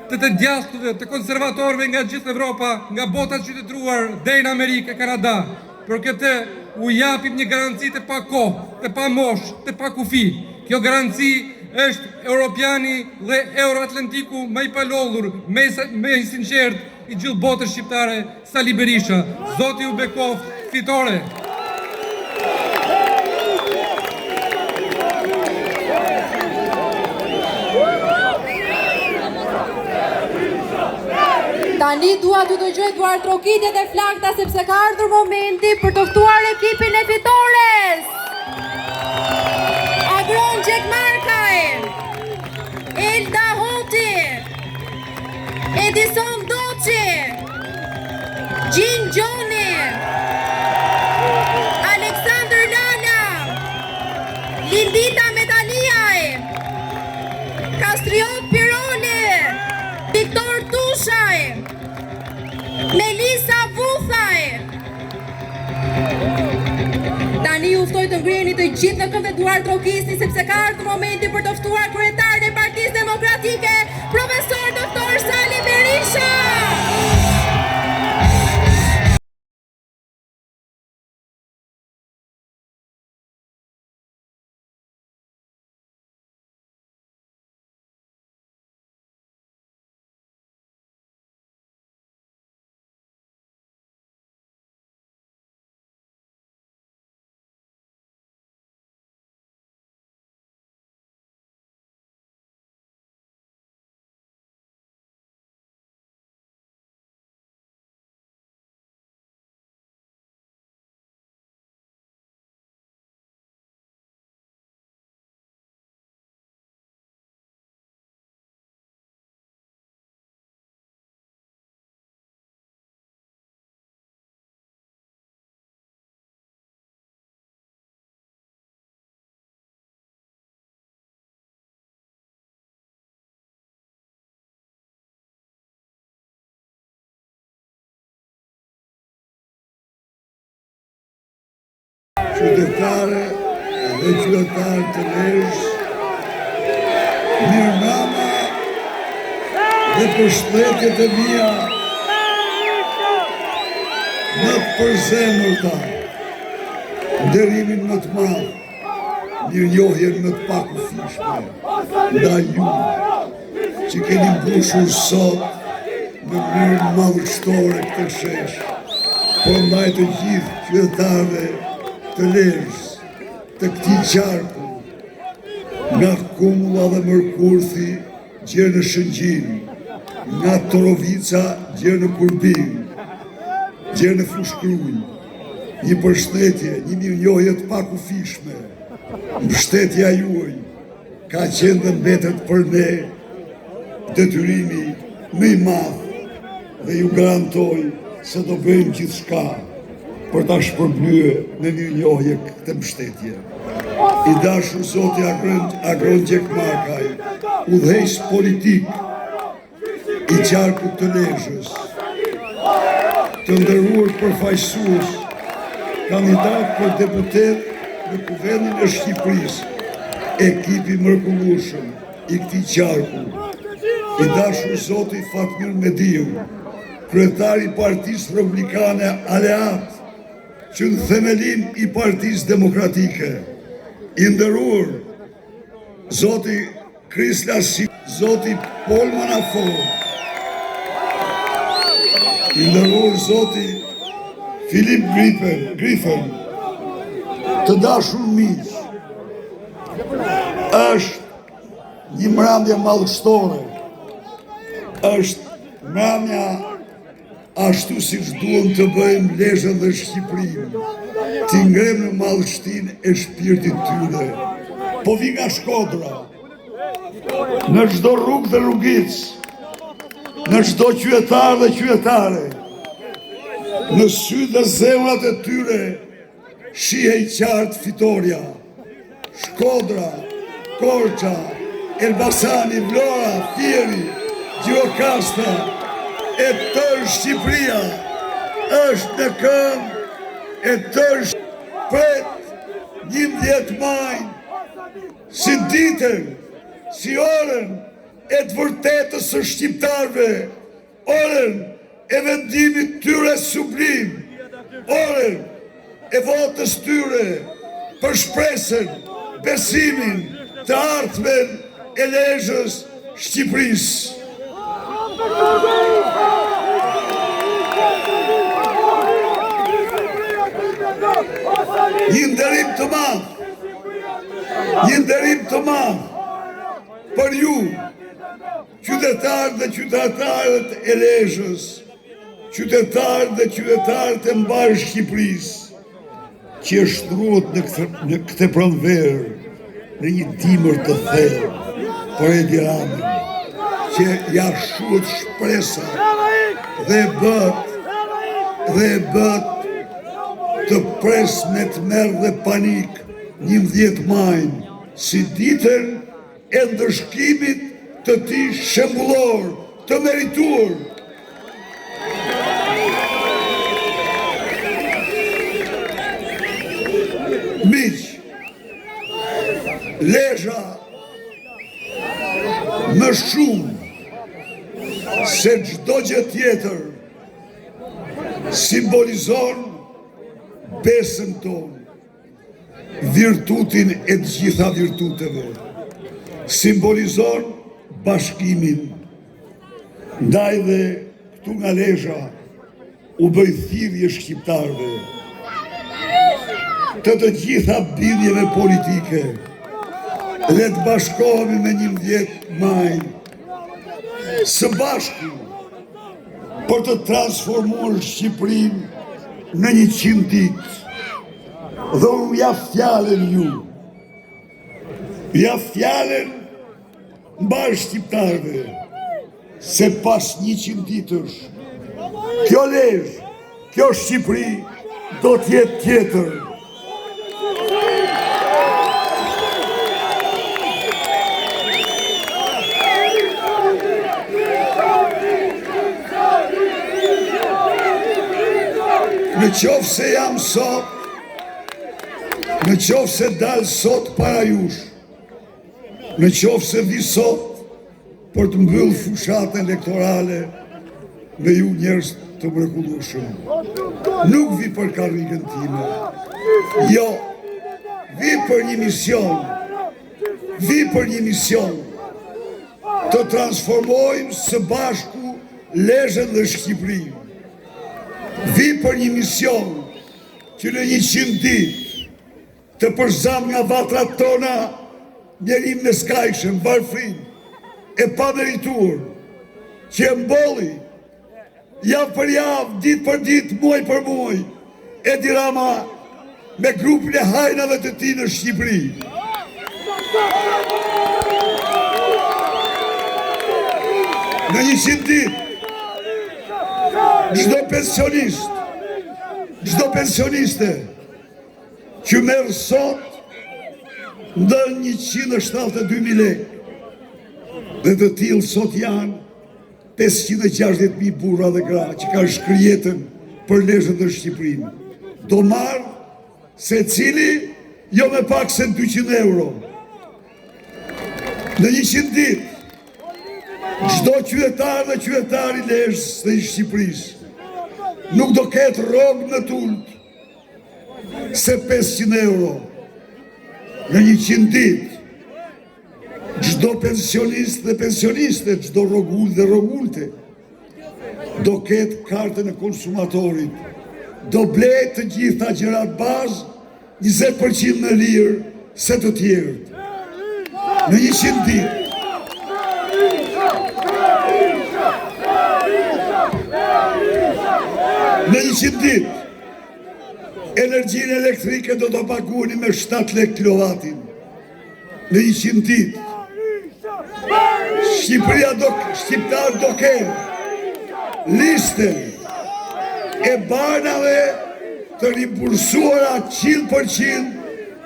të djastëve, të konservatorëve nga gjithë Evropa, nga bota e qytetëruar deri në Amerikë e Kanada. Për këtë u japim një garanci të pa kohë, të pa moshë, të pa kufi. Kjo garanci është Europiani dhe Euroatlantiku më i palodhur, më i sinqert i gjithë botës shqiptare, Sali Berisha. Zoti ju bekoft, fitore. Tani dua t'ju dëgjoj duar trokitjet e flakta sepse ka ardhur momenti për të ftuar ekipin e fitores. Agron Gjekmarkaj, Elda Hoti, Edison Doçi, Gjin Gjoni, Aleksandr Lala, Lindita Medaliaj, Kastriot Piroli, Viktor Tushaj, Melisa Vuthaj. Tani ju ftoj të ngriheni të gjithë në këmbë duar trokisni sepse ka ardhur momenti për të ftuar kryetarin e Partisë Demokratike, profesor doktor Sali Berisha. Qytetare dhe qytetarë të Lezhë, mirëmbrëma dhe përshëndetjet e mia më të përzemërta, nderimin më të madh, mirënjohjen më të pakufishme nga ju që keni mbushur sot në mënyrë madhështore këtë shesh, por ndaj të gjithë qytetarëve të Lezhës, të këtij qarku, nga Kumulla dhe Mërkurthi gjerë në Shëngjin, nga Torovica gjerë në Kurbin, gjerë në Fushkruj, një përshëndetje, një mirënjohje të pakufishme. Mbështetja juaj ka qenë dhe mbetet për ne detyrimi më i madh dhe ju garantoj se do bëjmë gjithçka për ta shpërblyer me mirënjohje këtë mbështetje. I dashur Zoti Agron Gjekmarkaj, udhëheqës politik i qarkut të Lezhës, të nderuar përfaqësues, kandidat për deputet në Kuvendin e Shqipërisë, ekipi mrekullueshëm i këtij qarku, i dashur Zoti Fatmir Mediu, kryetari Partisë Republikane Aleat, që në themelin i Partisë Demokratike, i nderuar Zoti Krisla Si, Zoti Paul Manafort, i nderuar Zoti Filip Griffin, të dashur miq, është një mbrëmje madhështore, është mbrëmja ashtu si që duhem të bëjmë Lezhën dhe Shqipërinë, t'i ngrem në madhështinë e shpirtit tyre. Po vi nga Shkodra, në çdo rrugë dhe rrugic, në çdo qytetar dhe qytetare, në sy dhe zemrat e tyre, shihej qartë fitoria. Shkodra, Korça, Elbasani, Vlora, Fieri, Gjirokastra, e tërë Shqipëria është në këmbë e tërë pret 11 maj, si ditën, si orën e të vërtetës së shqiptarëve, orën e vendimit tyre sublim, orën e votës tyre për shpresën, besimin, të ardhmen e Lezhës Shqipërisë. Një nderim të madh për ju, qytetarët dhe qytetarët e Lezhës, qytetarët dhe qytetarët e mbarë Shqipërisë, që e shtruhet në këtë pranverë, në një dimër të thellë për Edi Ramën, që ja shuhet shpresa dhe bët të pres me të merë dhe panik 11 majnë, si ditën e ndërshkimit të tij shembullor, të merituar. Miq, Lezhë më shumë se çdo gjë tjetër simbolizon besën tonë, virtutin e të gjitha virtuteve, simbolizon bashkimin. Ndaj dhe këtu nga Lezhë u bëj thirrje shqiptarëve të gjitha bindjeve politike, dhe të bashkohemi me 11 maj, së bashku për të transformuar Shqipërinë në 100 ditë. Dhe unë ja fjallën ju, ja fjallën mbar shqiptarëve, se pas 100 ditësh, kjo Lezhë, kjo Shqipëri do t'jetë tjetër. Në qofë se jam sot, në qofë se dalë sot para jush, në qofë se vi sot për të mbyllë fushat elektorale me ju njerëz të mrekullueshëm. Nuk vi për karrikën time, jo, vi për një mision, të transformojmë së bashku Lezhën dhe Shqipërinë. Vi për një mision që në 100 ditë të përzam nga vatrat tona njerim në skajshëm, varfrin, e pa merituar, që e mbolli javë për javë, ditë për ditë, muaj për muaj, Edi Rama me grupin e hajnave të tij në Shqipëri. Në 100 ditë, çdo pensionist, çdo pensioniste që merr sot ndën 172.000 lekë, dhe të tillë sot janë 560.000 burra dhe gra që kanë shkrijetën për Lezhën dhe Shqipërinë. Do marrë secili jo me pak se 200 euro. Në 100 ditë Çdo qytetar dhe qytetar i Lezhës dhe i Shqipërisë nuk do ketë rrogë në tulp se 500 euro në 100 ditë. Çdo pensionist dhe pensioniste, çdo rrogull dhe rrogulte do ketë kartën e konsumatorit, do blejë të gjitha gjërat bazë 20% më lirë se të tjerët në 100 ditë. Në 100 ditë, energjinë elektrike do të paguani me 7 lek kilovatin. Në 100 ditë, Shqiptar do kenë listën e banave të rimbursuara 100%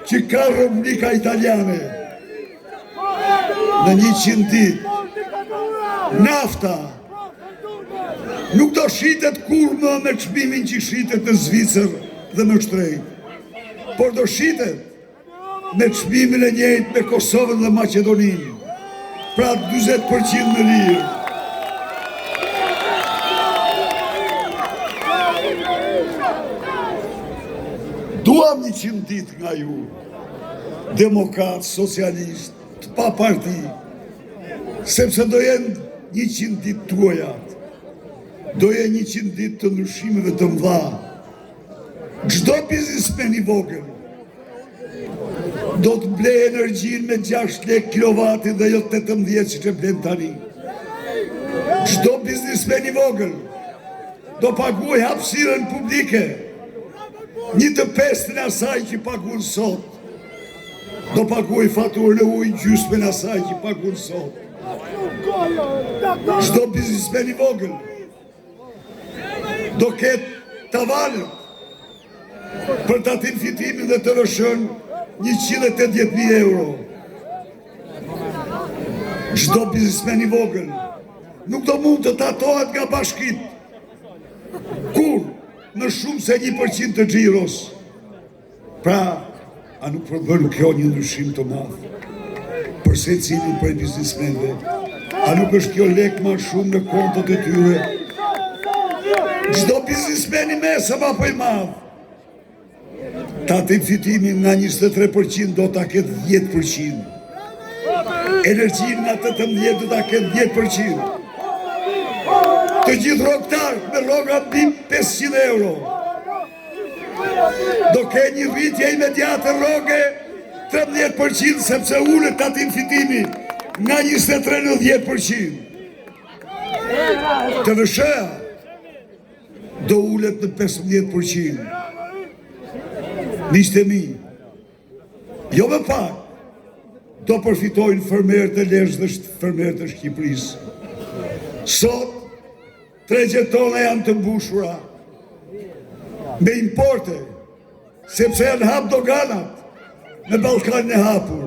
që ka Republika Italiane. Në 100 ditë, nafta nuk do shitet kur më me çmimin që shitet në Zvicër dhe më shtrejt, por do shitet me çmimin e njëjtë me Kosovën dhe Maqedoninë, pra 40% më lirë. Duam 100 ditë nga ju, demokrat, socialist, të pa parti, sepse do jenë 100 ditë tuajat. Do jenë 100 ditë të ndryshimeve të mëdha. Çdo biznesmen i vogël do të blej energjinë me 6 lek kilovatin dhe jo 18 siç e blen tani. Çdo biznesmen i vogël do paguaj hapësirën publike 1/5 asaj që paguën sot. Do paguaj faturën e ujit gjysmën asaj që paguën sot. Çdo biznesmen i vogël do ketë tavanët për tatim fitimin dhe të vëshën 180.000 euro. Çdo biznesmen i vogël nuk do mund të tatohet nga bashkit kur në shumë se 1% të xhiros. Pra, a nuk përbën kjo një ndryshim të madh për secilin prej biznesmenëve? A nuk është kjo lek më shumë në kontot e tyre? Çdo biznesmen i mesëm apo i madh, tatim fitimin nga 23% do ta ketë 10%. Energjinë nga 18% do ta ketë 10%. Të gjithë rrogtarët me rroga mbi 500 euro do ke një rritje imediate rroge 13% sepse ulet tatim fitimi nga 23 në 10%. Të vëshëja do ulet në 15%. Miqtë e mi, jo më pak do përfitojnë fermerët e Lezhës dhe fermerët e Shqipërisë. Sot tregjet tona janë të mbushura me importe, sepse janë hap doganat në Ballkanin e hapur.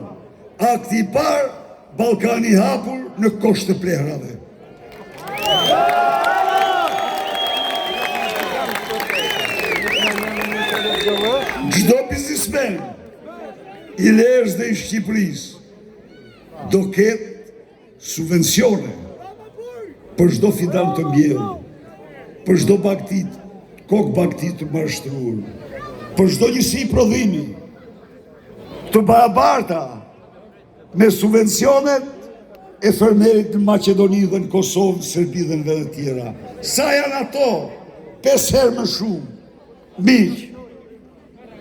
Akti i parë, Ballkani i hapur në Koshë të Plehrave. Çdo biznesmen i Lezhës dhe i Shqipërisë do ketë subvencione për çdo fidan të mbjellë, për çdo bagtit, kokë bagtit të mashtruar, për çdo njësi prodhimi të barabarta me subvencionet e fermerit në Maqedoni dhe në Kosovë, Serbi dhe në vende tjera. Sa janë ato? 5 herë më shumë. Miq,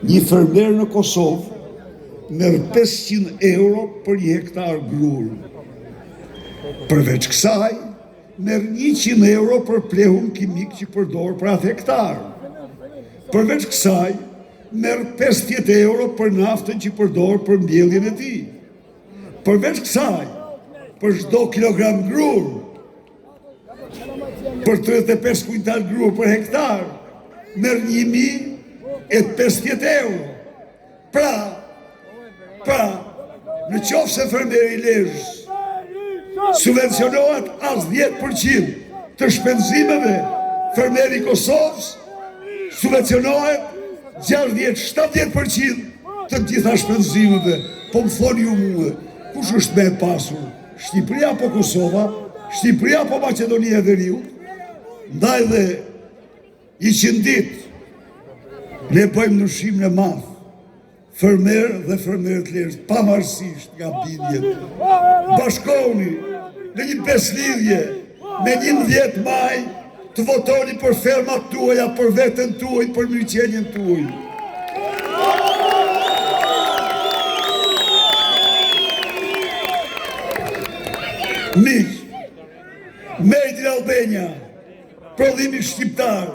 një fermer në Kosovë merr 500 euro për 1 hektar grur. Përveç kësaj, merr 100 euro për plehun kimik që përdor për atë hektar. Përveç kësaj, merr 50 euro për naftën që përdor për mbjelljen e tij. Përveç kësaj, për çdo kilogram grur, për 35 kuintal grur për hektar, merr 1.050 euro. Pra, në qoftë se fermeri i Lezhës subvencionohet as 10% të shpenzimeve, fermeri i Kosovës subvencionohet 60-70% të gjitha shpenzimeve. Po më thoni ju mua, kush është më e pasur? Shqipëria apo Kosova? Shqipëria po Maqedonia e Veriut, ndaj dhe 100 ditë, ne bëjmë ndryshimin e madh, fermerë dhe fermerët lirë, pavarësisht nga bindjet. Bashkohuni në një beslidhje me 11 maj të votoni për fermat tuaja, për veten tuaj, për mirëqenien tuaj. Miq, Made in Albania, prodhimi shqiptar,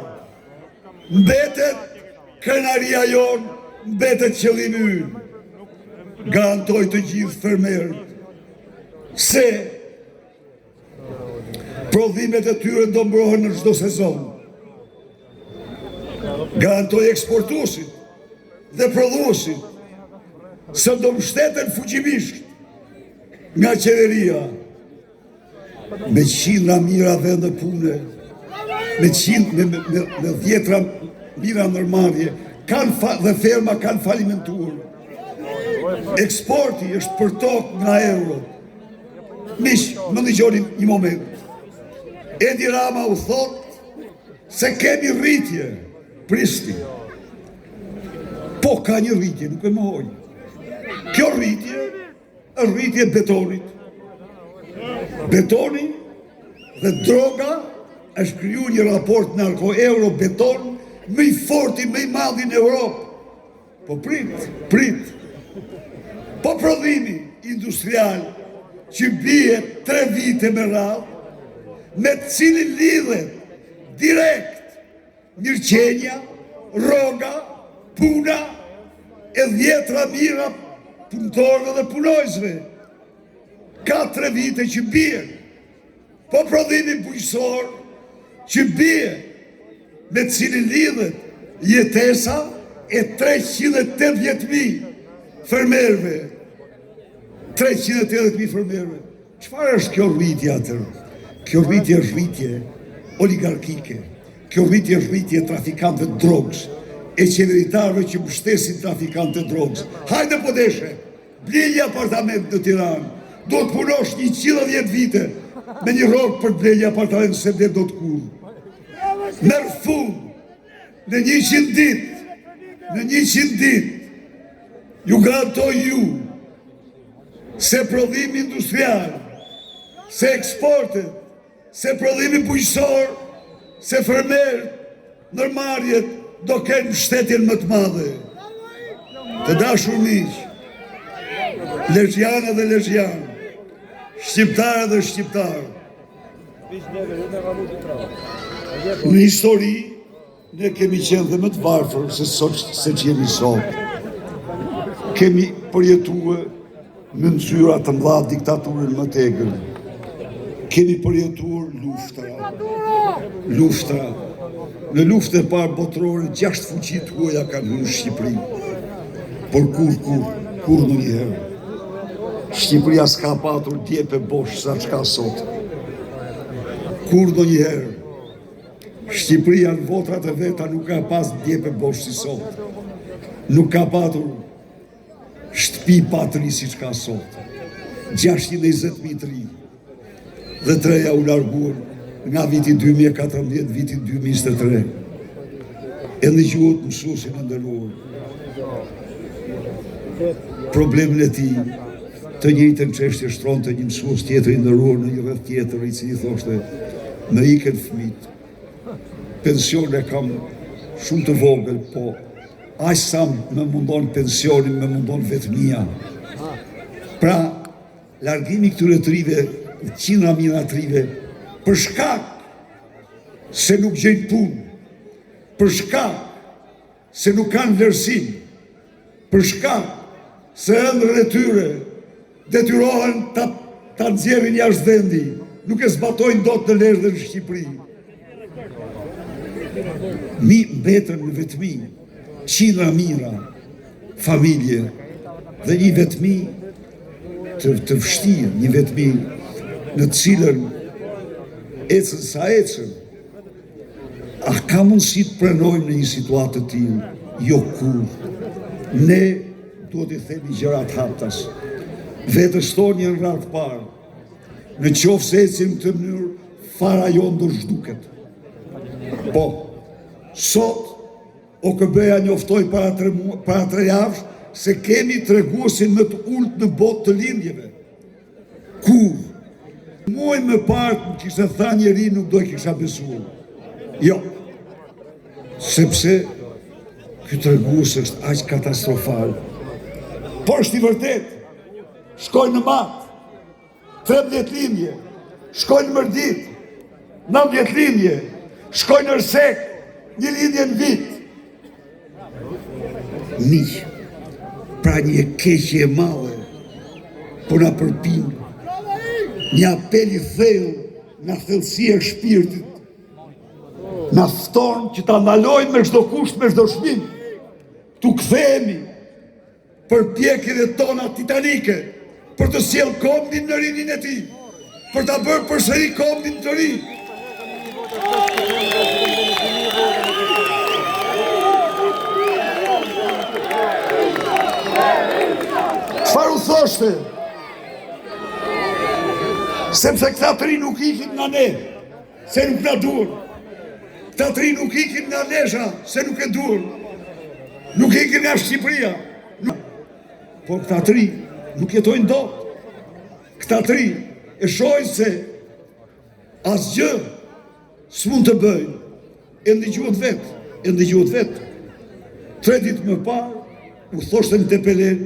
mbetet krenaria jonë, mbetet qëllimi ynë. Garantoj të gjithë fermerët se prodhimet e tyre do mbrohen në çdo sezon. Garantoj eksportuesit dhe prodhuesit se do mbështeten fuqimisht nga qeveria me qindra mira vende pune, me dhjetra mira ndërmarrje, dhe ferma kanë falimentuar. Eksporti është për tokë nga euro. Miq, më dëgjoni një moment. Edi Rama u thot se kemi rritje, Pristi. Po ka një rritje, nuk e mohoj. Kjo rritje është rritje betonit. Betoni dhe droga është kriju një raport narko-euro-beton më i forti, më i madhi në Europë. Po prit. Po prodhimi industrial që bie 3 vite me radhë, me të cilin lidhet direkt mirëqenia, rroga, puna e dhjetra mira punëtorëve dhe punojësve. Ka 3 vite që bie. Po prodhimi bujqësor që bie, me të cilin lidhet jetesa e 380.000 fermerëve. 380.000 fermerëve. Çfarë është kjo rritje atër? Kjo rritje është rritje oligarkike. Kjo rritje është rritje trafikantëve të drogës, e qeveritarëve që mbështesin trafikantët të drogës. Hajde po deshe, blej një apartament në Tiranë, do të punosh 110 vite me një rrogë për të blej një apartament se dhe do të kur. Merë fund, në 100 ditë, ju garantoj ju, se prodhimi industrial, se eksportet, se prodhimi bujqësor, se fermerët, ndërmarrjet, do kenë mbështetjen më të madhe. Të dashur miq, lezhjanë dhe lezhjanë, shqiptarë dhe shqiptarë, në histori, ne kemi qenë dhe më të varfër se që jemi sot. Kemi përjetue në nzyra të mëdha diktaturën më të egër. Kemi përjetuar luftra. Në luftën e parë botërore, 6 fuqi të huaja kanë hyrë në Shqipëri. Por kur në njëherë. Shqipëria s'ka patur djepe bosh sa çka sot. Kur në njëherë. Shqipëria në votrat e veta nuk ka pas djepe bosh si sot. Nuk ka patur shtëpi patri si çka sot. 620.000 të rinj. Dhe 3 u larguan nga viti 2014, viti 2023. E në gjuhët mësuesin e nderuar. Problemin e tij, të njëjtën çështje shtronte një mësues tjetër i nderuar në një rreth tjetër, i cili thoshte, më ikën fëmijët. Pension e kam shumë të vogël, po aq sa më mundon pensionin, më mundon vetmia. Pra, largimi këtyre të rive, qindra mijëra të rive, për shkak se nuk gjejnë punë, për shkak se nuk kanë vlerësim, për shkak se ëndrrën e tyre detyrohen ta nxjerrin jashtë vendi, nuk e zbatojnë dot në lezhë dhe në Shqipëri. Mi mbetën në vetmi, qindra mijëra familje dhe një vetmi të vështirë, një vetmi në cilën ecën sa ecën. A ka mundësi të pranojmë në një situatë të tillë? Jo kur. Ne duhet i themi gjërat haptas. Vetës tonë janë rrallë parë. në qoftë se ecim të mënyrë fara jonë do zhduket. Po, sot OKB-ja njoftoi para 3 javësh se kemi treguesin më të ulët në botë të lindjeve. Kur? Muaj më parë më kishte thënë njëri nuk do e kisha besuar. Jo, sepse ky tregues është aq katastrofal. Por është i vërtet, shkojnë në matë, 13 lindje, shkojnë në mërdit, 19 lindje, shkojnë në rësek, 1 lindje në vit. Miq, pra një keqje e madhe, po na përpin, një apel i thellë nga thellësia e shpirtit, na fton që ta ndalojmë me çdo kusht, me çdo çmim, tu kthehemi përpjekjet e tona titanike për të sjellë kombin në rinin e tij, për ta bërë përsëri kombin të ri. Çfarë u thoshte? Sepse këta 3 nuk ikin nga ne, se nuk na duan. Këta 3 nuk ikin nga Lesha, se nuk e duan. Nuk ikin nga Shqipëria. Po këta 3 nuk jetojnë dot. Këta 3 e shohin se asgjë s'mund të bëjnë. E ndëgjuat vetë. 3 ditë më parë, u thoshte në Tepelen,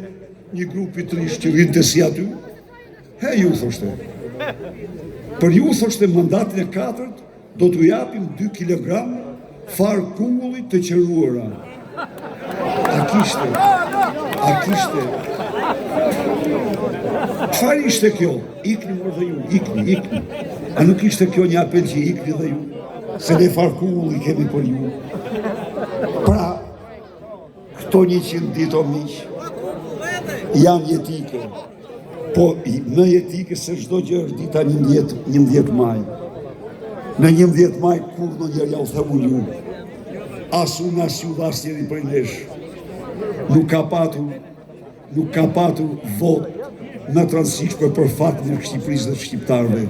një grupi të rish që rinte si aty. Ju thoshte. Për ju thoshte mandatin e 4 do t'u japim 2 kilogram farë kungullit të qëruara. A kishte? Çfarë ishte kjo? Ikni mërë dhe ju, ikni. A nuk ishte kjo një apel që ikni dhe ju? Se ne farë kungullit kemi për ju. Pra, këto 100 ditë o miq, janë jetike. Po, më jetike se çdo gjë është dita 11 maj. Në 11 maj kur në njerë ja u thëmu ju. As unë as ju dhe as njeri për nesh. Nuk ka patur vot në transishme për fatin e Shqipërisë dhe shqiptarëve.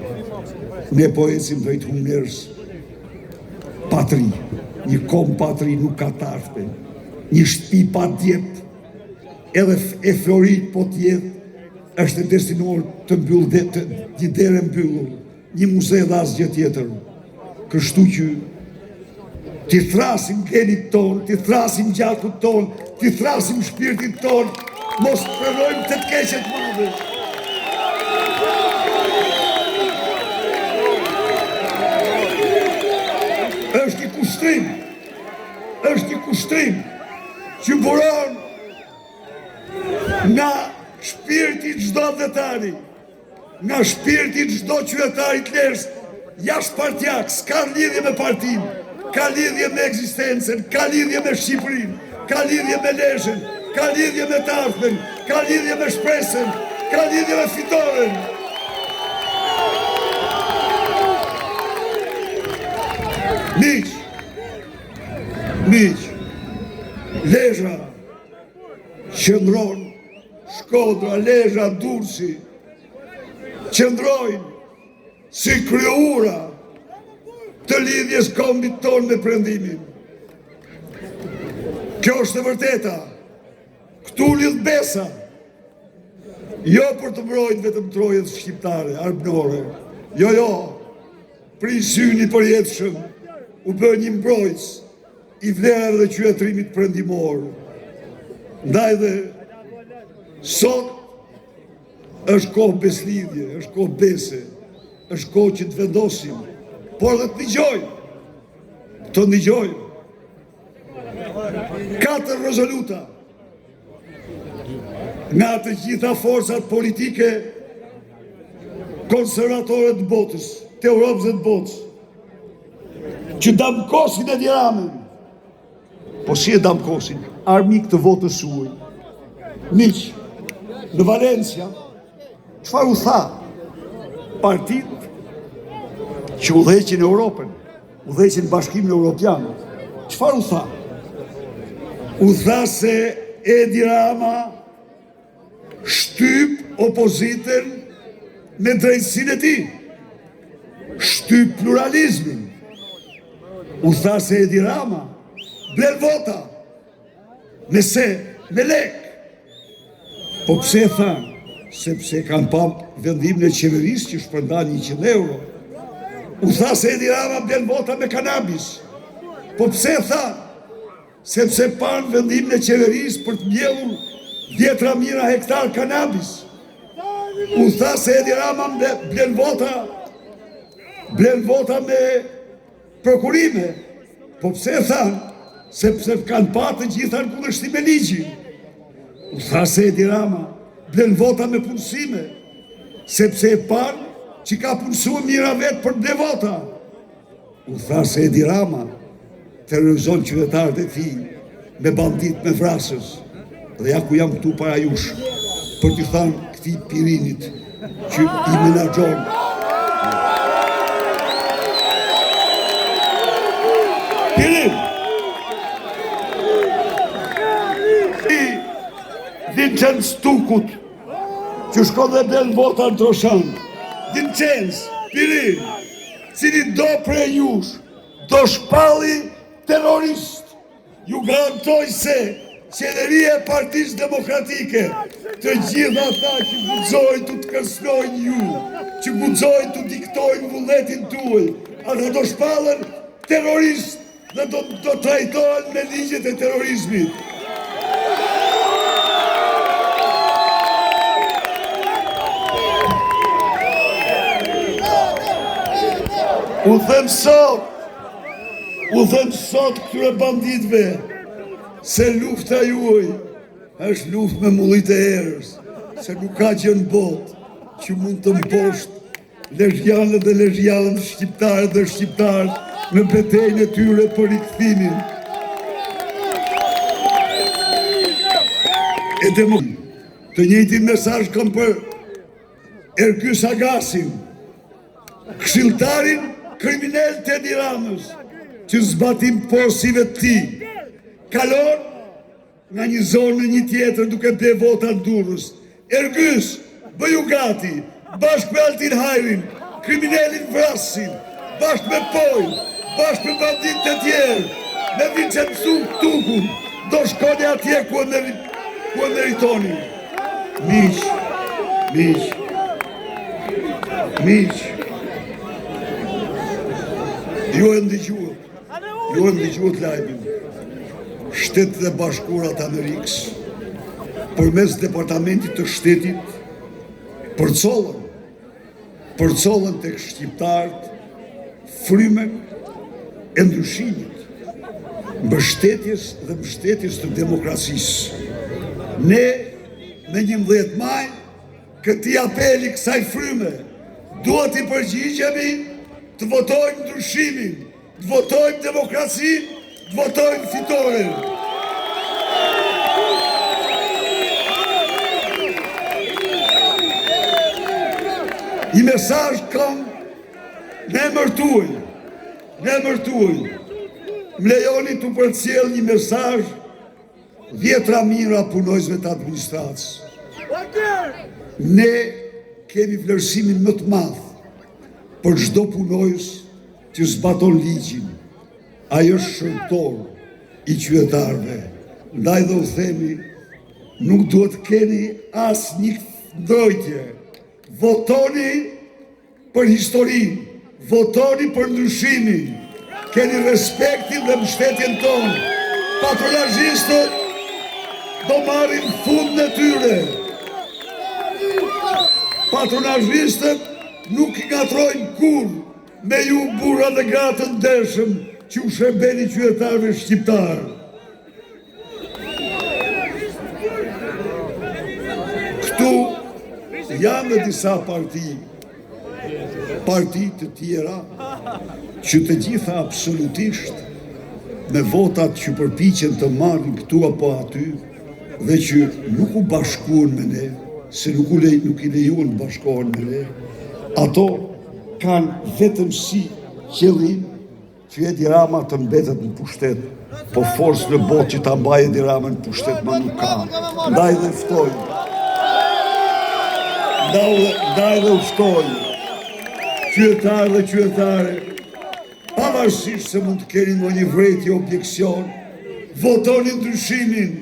Ne po ecim drejt humbjes. Patri, një kom patri nuk ka tarfe. Një shtëpi pa djep, edhe e florit po tjetë, është destinuar të mbyllë, një derë mbyllur, një muze dhe asgjë tjetër. Kështu që t'i thrasim genit ton, t'i thrasim gjakut ton, t'i thrasim shpirtit ton, mos prenojmë të keqet madhe. Është një kushtrim që buron nga shpirti çdo vetari, nga shpirti çdo qytetari të Lezhës, jashtë partijak, s'ka lidhje me partinë, ka lidhje me ekzistencën, ka lidhje me Shqipërinë, ka lidhje me Lezhën, ka lidhje me të ardhmen, ka lidhje me shpresën, ka lidhje me fitoren. Miq, Lezhë qëndron, Shkodra, Lezhë, Durrësi, qëndrojnë si kryura të lidhjes kombit ton me Perëndimin. Kjo është e vërteta. Këtu lidh besa. Jo për të mbrojtur vetëm trojet shqiptare, arbënore. Jo. Prin syni përjetshëm u bë një mbrojtës i vlerave dhe qytetërimit perëndimor. Ndaj dhe sot është kohë beslidhje, është kohë bese, është kohë që të vendosim, por dhe të ndigjojmë. 4 rezoluta nga të gjitha forcat politike konservatore të botës, të Europës dhe të botës, që damkosin e Tiranën, po si e damkosin, armik të votës suaj. Miq, në Valencia, çfarë u tha partitë që udhëheqin Europën, udhëheqin Bashkimin Evropian? Çfarë u tha? U tha se Edi Rama shtyp opozitën me drejtësinë e tij, shtyp pluralizmin. U tha se Edi Rama bler vota, me lek. Po pse tha? Sepse kanë pa vendimin e qeverisë që shpërndan 100 euro. U tha se Edi Rama blen vota me kanabis. Po pse tha? Sepse pan vendimin e qeverisë për të mbjellur 10.000 hektar kanabis. U tha se Edi Rama blen vota me prokurime. Po pse tha? Sepse kanë pa të gjitha në kundërshtim me ligjin. U tha se Edi Rama blen vota me punësime, sepse e pan që ka punësua mira vetë për ble vota. U tha se Edi Rama terrorizon qytetarët e tij me bandit, me vrasës. Dhe ja ku jam këtu para jush, për t'i thanë këtij Pirinit që i menaxhon. Pirin! Vincenz Tukut, që shkon dhe blen vota në Troshan. Vincenz, Pirin, cili do prej jush, do shpalli terrorist, ju garantoj se qeveria e Partisë Demokratike, të gjitha ata që guxojnë të kërcënojnë ju, që guxojnë të diktojnë vullnetin tuaj, ata do shpallen terrorist dhe do trajtohen me ligjet e terrorizmit. U them sot këtyre banditëve se lufta juaj është luftë me mullit e erës, se nuk ka gjë në botë që mund të mposht lezhjanët dhe lezhjanët, shqiptarët dhe shqiptarët në betejën e tyre për rikthimin e demokracisë. Të njëjtin mesazh kam për Ergjys Agasin, këshilltarin kriminal të Edi Ramës, që zbatim porosive të tij, kalon nga një zonë në një tjetër duke ble vota në Durrës. Ergjys, bëju gati, bashkë me Altin Hajrin, kriminalin Vrasin, bashkë me Pojnë, bashkë me bandit të tjerë, me Vincenz Tukun, do shkoni atje ku e meritoni. Miq, ju e ndëgjuat lajmin. Shtetet e Bashkuara Amerikës, përmes Departamentit të Shtetit, përcollën tek shqiptarët frymën e ndryshimit, mbështetjes të demokracisë. Ne me 11 maj këtij apeli, kësaj fryme, duhet i përgjigjemi të votojmë ndryshimin, të votojmë demokracinë, të votojmë fitoren. Një mesazh kam në emër tuaj. Më lejoni të përcjell një mesazh 10.000 punojësve të administratës. Ne kemi vlerësimin më të madh për çdo punojës që zbaton ligjin. Ai është shërtor i qytetarëve. Ndaj dhe u themi, nuk duhet keni as një ndrojtje. Votoni për historinë, votoni për ndryshimin, keni respektin dhe mbështetjen tonë. Patronazhistët do marrin fund në tyre. Patronazhistët nuk i ngatrojnë kur me ju burra dhe gratë të ndershëm që u shërbeni qytetarëve shqiptarë. Këtu janë në disa parti të tjera që të gjitha absolutisht me votat që përpiqen të marrin këtu apo aty dhe që nuk u bashkuan me ne, se nuk i lejuan bashkohen me ne, ato kanë vetëm si qëllim që Edi Rama të mbetet në pushtet, po forcë në botë që ta mbajë Edi Rama në pushtet ma nuk ka. Ndaj dhe ftoj ndaj dhe ushtoj, qytetarë dhe qytetare, pavarësisht se mund të keni ndonjë vërejtje objeksion, votoni ndryshimin,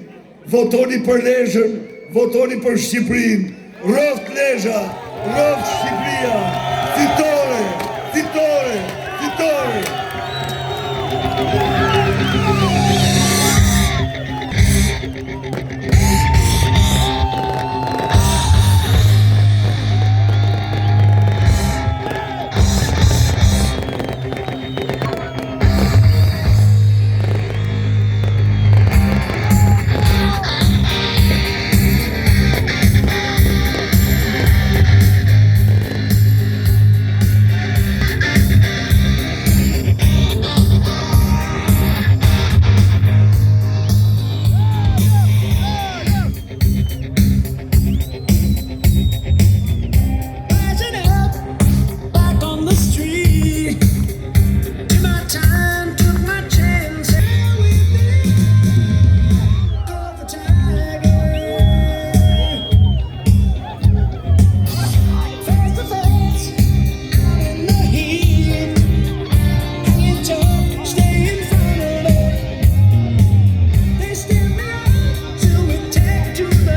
votoni për Lezhën, votoni për Shqipërinë, rroft Lezhë, rroft Shqipëria, fitoj!